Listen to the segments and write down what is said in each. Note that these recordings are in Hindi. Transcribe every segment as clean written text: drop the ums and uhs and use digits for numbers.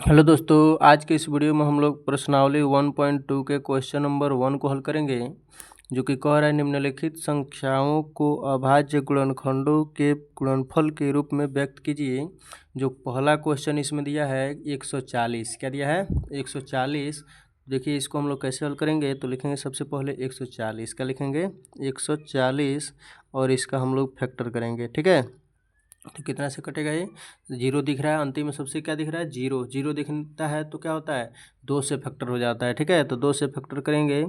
हेलो दोस्तों, आज के इस वीडियो में हम लोग प्रश्नावली 1.2 के क्वेश्चन नंबर 1 को हल करेंगे, जो कि कह रहा है निम्नलिखित संख्याओं को अभाज्य गुणनखंडों के गुणनफल के रूप में व्यक्त कीजिए। जो पहला क्वेश्चन इसमें दिया है 140, क्या दिया है 140। देखिए इसको हम लोग कैसे हल करेंगे, तो लिखेंगे सबसे पहले 140 का लिखेंगे 140 और इसका हम लोग फैक्टर करेंगे। ठीक है, तो कितना से कटेगा ये, जीरो दिख रहा है अंतिम में सबसे, क्या दिख रहा है जीरो। जीरो दिखता है तो क्या होता है, दो से फैक्टर हो जाता है। ठीक है, तो दो से फैक्टर करेंगे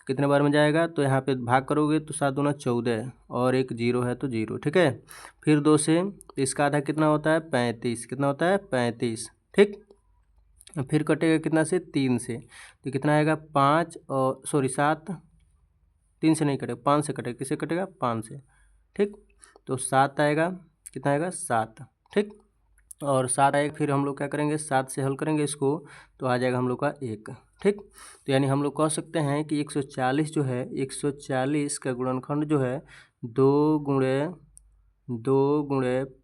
कितने बार में जाएगा, तो यहाँ पे भाग करोगे तो 7 दूना 14 और एक जीरो है तो जीरो। ठीक है, फिर दो से इसका आधा कितना होता है 35, कितना होता है 35। ठीक, फिर कटेगा कितना से 3 से, तो कितना आएगा 5 और सॉरी 7, 3 से नहीं कटेगा 5 से कटेगा, किससे कटेगा 5 से। ठीक, तो 7 आएगा, कितना आएगा 7। ठीक, और 7 आएगा, फिर हम लोग क्या करेंगे 7 से हल करेंगे इसको, तो आ जाएगा हम लोग का 1। ठीक, तो यानी हम लोग कह सकते हैं कि 140 जो है 140 का गुणनखंड जो है 2 गुणे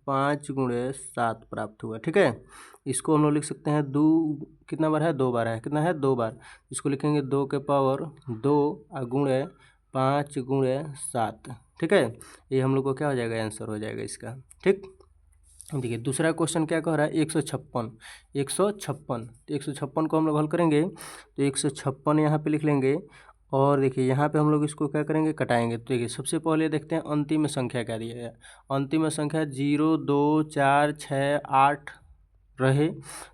5 गुणे 7 प्राप्त हुआ। ठीक है, इसको हम लोग लिख सकते हैं दो, कितना बार है 2 बार है, कितना है 2 बार। इसको लिखेंगे 2 के पावर 2 गुणे 5 गुणे 7। ठीक है, ये हम लोग को क्या हो जाएगा, आंसर हो जाएगा इसका। ठीक, देखिए दूसरा क्वेश्चन क्या कह रहा है 156। 156, तो 156 को हम लोग हल करेंगे, तो 156 यहाँ पे लिख लेंगे और देखिए यहाँ पे हम लोग इसको क्या करेंगे, कटाएंगे। तो देखिए सबसे पहले देखते हैं अंतिम संख्या क्या दिया है। अंतिम संख्या 0 2 4 6 8 रहे,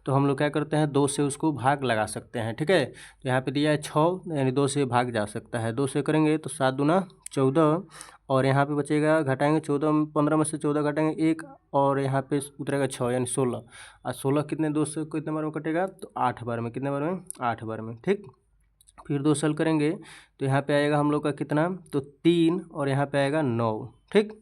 तो हम लोग क्या करते हैं 2 से उसको भाग लगा सकते हैं। ठीक है, तो यहाँ पे दिया है 6, यानी 2 से भाग जा सकता है। 2 से करेंगे तो 7 दूना 14 और यहाँ पे बचेगा, घटाएंगे 14 15 में से 14 घटाएंगे 1 और यहाँ पे उतरेगा 6 यानी 16। और 16 कितने 2 से कितने बार में कटेगा, तो 8 बार में, कितने बार में 8 बार में। ठीक, फिर 2 सल करेंगे तो यहाँ पे आएगा हम लोग का कितना, तो 3 और यहाँ पे आएगा 9। ठीक,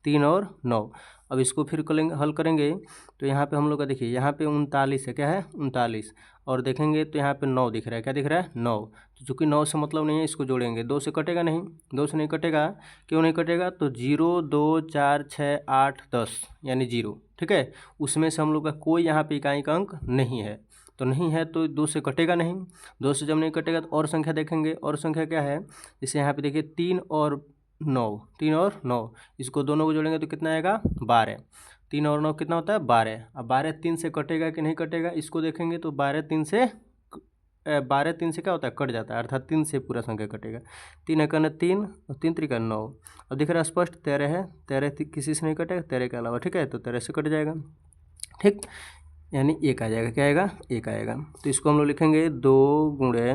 3 और 9। अब इसको फिर करेंगे हल करेंगे, तो यहाँ पे हम लोग का देखिए यहाँ पे 39 है, क्या है 39, और देखेंगे तो यहाँ पे 9 दिख रहा है, क्या दिख रहा है 9। तो चूँकि 9 से मतलब नहीं है, इसको जोड़ेंगे, 2 से कटेगा नहीं, 2 से नहीं कटेगा। क्यों नहीं कटेगा, तो 0 2 4 6 8 10 यानी 0। ठीक है, उसमें से हम लोग का कोई यहाँ पे इकाई का अंक नहीं है, तो नहीं है तो 2 से कटेगा नहीं। 2 से जब नहीं कटेगा तो और संख्या देखेंगे, और संख्या क्या है, जैसे यहाँ पे देखिए 3 और 9, 3 और 9, इसको दोनों को जोड़ेंगे तो कितना आएगा 12। 3 और 9 कितना होता है 12। अब 12 3 से कटेगा कि नहीं कटेगा, इसको देखेंगे तो 12 3 से 12 3 से क्या होता है, कट जाता है, अर्थात 3 से पूरा संख्या कटेगा। 3 एकन 3 और 3 त्रिका 9। अब दिख रहा है स्पष्ट 13 है, 13 किसी से नहीं कटेगा 13 के अलावा। ठीक है, तो 13 से कट जाएगा। ठीक, यानी 1 आ जाएगा, क्या आएगा 1 आएगा। तो इसको हम लोग लिखेंगे 2 गुणे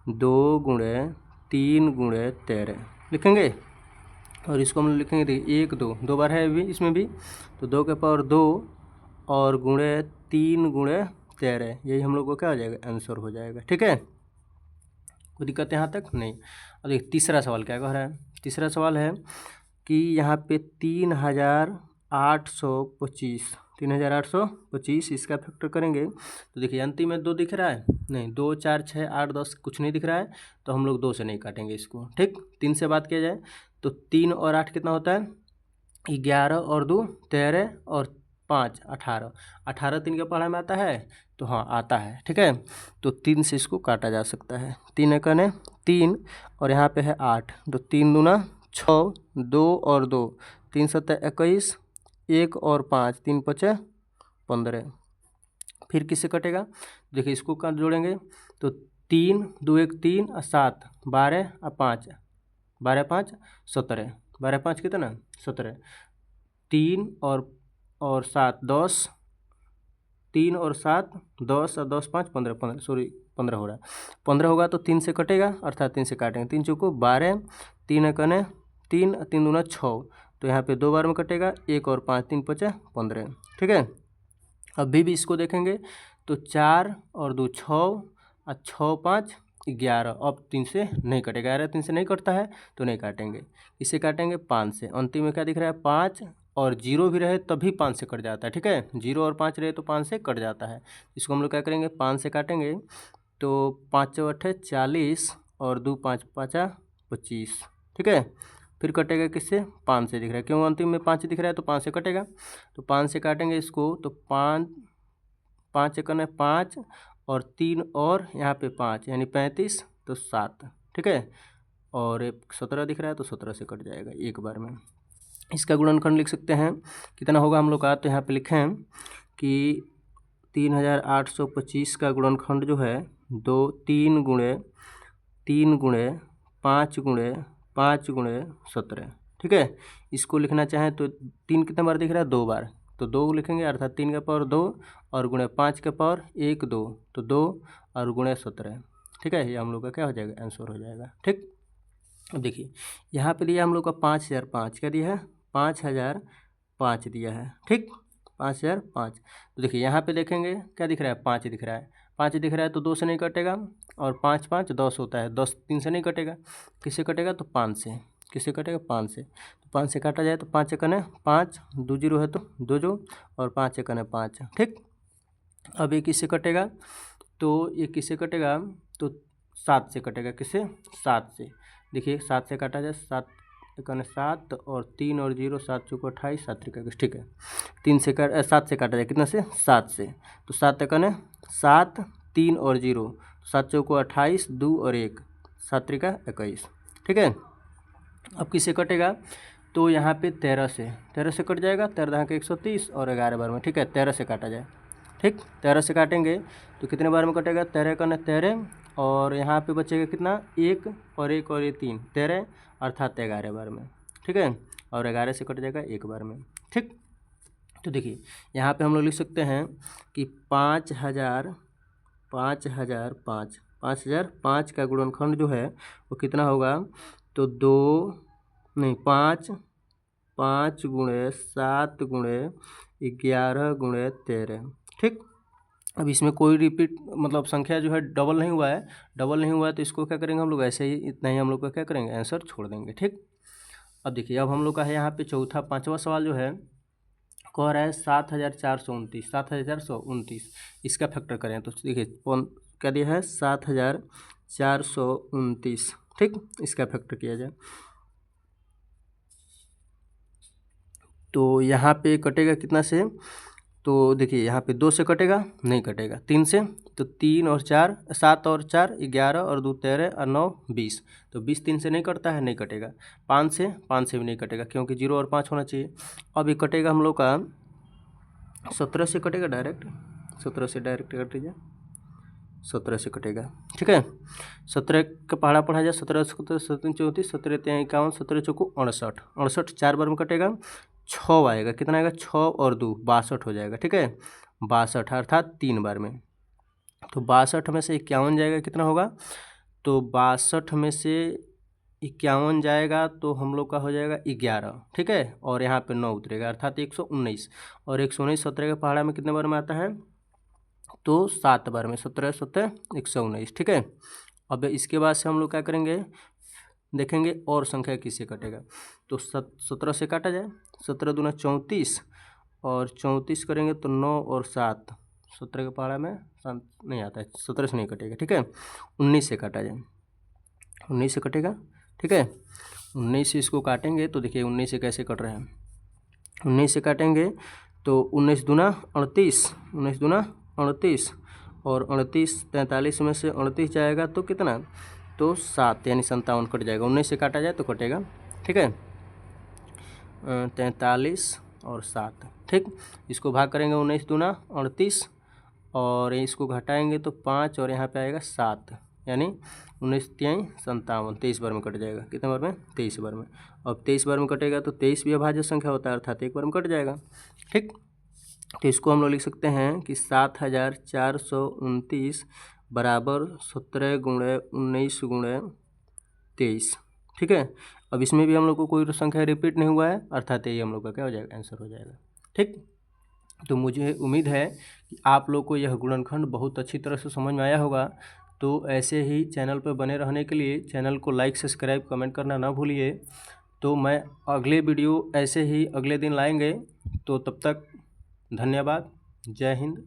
2 गुणे 3 गुणे 13 लिखेंगे, और इसको हम लोग लिखेंगे देखिए 1 2 2 बार है अभी इसमें भी, तो 2 के पावर 2 और गुणे 3 गुणे 13, यही हम लोग को क्या हो जाएगा, आंसर हो जाएगा। ठीक है, कोई दिक्कत यहाँ तक नहीं। और देखिए तीसरा सवाल क्या कह रहा है, तीसरा सवाल है कि यहाँ पे 3825, 3825 इसका फैक्टर करेंगे, तो देखिए अंतिम में 2 दिख रहा है नहीं, 2 4 6 8 10 कुछ नहीं दिख रहा है, तो हम लोग 2 से नहीं काटेंगे इसको। ठीक, 3 से बात किया जाए तो 3 और 8 कितना होता है 11 और 2 13 और 5 18। 18 3 के पढ़ा में आता है, तो हाँ आता है। ठीक है, तो 3 से इसको काटा जा सकता है। 3 एकन 3 और यहाँ पे है 8, तो 3 दूना 6, 2 और 2 3 7 21, 1 और 5 3 5 15। फिर किससे कटेगा, देखिए इसको कर जोड़ेंगे तो 3 2 1 3 और 7 12 और 5 12 5 17, 12 5 कितना 17, 3 और 7 10, 3 और 7 10 और 10 5 15 15 सॉरी 15 हो रहा है। 15 होगा तो 3 से कटेगा, अर्थात 3 से काटेंगे, 3 चौको 12, 3 एकन 3 3 दूना 6, तो यहाँ पे 2 बार में कटेगा, 1 और 5 3 5 15। ठीक है, अभी भी इसको देखेंगे तो 4 और 2 6 और 6 5 11, अब 3 से नहीं कटेगा, 11 3 से नहीं कटता है तो नहीं काटेंगे। इसे काटेंगे 5 से, अंतिम में क्या दिख रहा है 5, और 0 भी रहे तभी 5 से कट जाता है। ठीक है, 0 और 5 रहे तो 5 से कट जाता है। इसको हम लोग क्या करेंगे 5 से काटेंगे, तो 5 चौठे 40 और 2 5 5 25। ठीक है, फिर कटेगा किससे 5 से दिख रहा है, क्यों अंतिम में 5 दिख रहा है तो 5 से कटेगा, तो 5 से काटेंगे इसको, तो 5 5 एकन 5 और 3 और यहाँ पे 5 यानी 35 तो 7, ठीक है। और 17 दिख रहा है तो 17 से कट जाएगा एक बार में। इसका गुणनखंड लिख सकते हैं, कितना होगा हम लोग का, तो यहाँ पे लिखें कि 3825 का गुणनखंड जो है 3 गुणे 5 गुणे 5 गुणे 17, ठीक है। इसको लिखना चाहें तो 3 कितने बार दिख रहा है, 2 बार, तो 2 लिखेंगे अर्थात 3 का पावर 2 और गुणे 5 का पावर 1 2 तो 2 और गुणे 17, ठीक है। ये हम लोग का क्या हो जाएगा, आंसर हो जाएगा, ठीक। अब देखिए यहाँ पे दिया हम लोग का 5005, क्या दिया है, 5005 दिया है, ठीक, 5005। तो देखिए यहाँ पे देखेंगे क्या दिख रहा है, 5 दिख रहा है, 5 दिख रहा है तो 2 से नहीं कटेगा, और 5 5 10 होता है, 10 3 से नहीं कटेगा, किससे कटेगा, तो 5 से, किससे कटेगा, 5 से, तो 5 से काटा जाए तो 5 एकन है 5, 2 जीरो है तो 2 जो, और 5 एकन है 5, ठीक। अब ये किससे कटेगा, तो ये किससे कटेगा, तो 7 से कटेगा, किससे, 7 से। देखिए 7 से काटा जाए, 7 एकन 7 और 3 और 0, 7 चौको 28, 7 त्रिक 21, ठीक है। 7 से काटा जाए, कितना से, 7 से, तो 7 एकन है 7, 3 और 0, 7 चौको 28, 2 और 1, 7 त्रिक 21, ठीक है। अब किससे कटेगा, तो यहाँ पे 13 से कट जाएगा, 13 दहा के 130 और 11 बार में, ठीक है, 13 से काटा जाए, ठीक। 13 से काटेंगे तो कितने बार में कटेगा, 13 का 13, और यहाँ पे बचेगा कितना, 1 और 1 और ये 3, 13 अर्थात 11 बार में, ठीक है, और 11 से कट जाएगा एक बार में, ठीक। तो देखिए यहाँ पे हम लोग लिख सकते हैं कि 5005 का गुणनखंड जो है वो कितना होगा, तो 5 गुणे 7 गुणे 11 गुणे 13, ठीक। अब इसमें कोई रिपीट मतलब संख्या जो है डबल नहीं हुआ है, तो इसको क्या करेंगे हम लोग, ऐसे ही इतना ही हम लोग का क्या करेंगे, आंसर छोड़ देंगे, ठीक। अब देखिए अब हम लोग का है यहाँ पे पाँचवा सवाल जो है कह रहा है 7429, इसका फैक्टर करें तो देखिए क्या दिया है, 7429, ठीक, इसका फैक्टर किया जाए तो यहाँ पे कटेगा कितना से, तो देखिए यहाँ पे 2 से कटेगा, नहीं कटेगा, 3 से, तो 3 और 4 7 और 4 11 और 2 13 और 9 20, तो 20 3 से नहीं कटता है, नहीं कटेगा। 5 से भी नहीं कटेगा क्योंकि 0 और 5 होना चाहिए। अब ये कटेगा हम लोग का 17 से कटेगा डायरेक्ट, 17 से डायरेक्ट कट दीजिए, 17 से कटेगा, ठीक है। 17 का पहाड़ा पढ़ा जाए, 17 17 17 34 17 3 51 17 चौको 68, 68 4 बार में कटेगा, 6 आएगा, कितना आएगा, 6 और 2 62 हो जाएगा, ठीक है, 62 अर्थात 3 बार में। तो 62 में से 51 जाएगा, कितना होगा, तो 62 में से 51 जाएगा तो हम लोग का हो जाएगा 11, ठीक है, और यहाँ पे 9 उतरेगा अर्थात 119, और 119 17 के पहाड़ा में कितने बार में आता है, तो 7 बार में, 17 17 119, ठीक है। अब इसके बाद से हम लोग क्या करेंगे, देखेंगे और संख्या किससे कटेगा, तो 17 से काटा जाए, 17 दूना 34, और 34 करेंगे तो 9 और 7, 17 के पहाड़ा में 7 नहीं आता है, 17 से नहीं कटेगा, ठीक है। 19 से काटा जाए, 19 से कटेगा, ठीक है। 19 से इसको काटेंगे तो देखिए 19 से कैसे कट रहे हैं, 19 से काटेंगे तो 19 दूना 38, 19 दूना 38, और 38 43 में से 38 जाएगा तो कितना, तो 7 यानी 57 कट जाएगा, 19 से काटा जाए तो कटेगा, ठीक है, 43 और 7, ठीक। इसको भाग करेंगे 19 दूना 38, और इसको घटाएंगे तो 5 और यहाँ पे आएगा 7, यानी 19 3 57, 23 बार में कट जाएगा, कितने बार में, 23 बार में। अब 23 बार में कटेगा तो 23 भी अभाज्य संख्या होता है अर्थात एक बार में कट जाएगा, ठीक। तो इसको हम लोग लिख सकते हैं कि 7429 बराबर 17 गुणे 19 गुणे 23, ठीक है। अब इसमें भी हम लोग को कोई संख्या रिपीट नहीं हुआ है अर्थात ये हम लोग का क्या हो जाएगा, आंसर हो जाएगा, ठीक। तो मुझे उम्मीद है कि आप लोग को यह गुणनखंड बहुत अच्छी तरह से समझ में आया होगा। तो ऐसे ही चैनल पर बने रहने के लिए चैनल को लाइक सब्सक्राइब कमेंट करना ना भूलिए। तो मैं अगले वीडियो ऐसे ही अगले दिन लाएंगे, तो तब तक धन्यवाद, जय हिंद।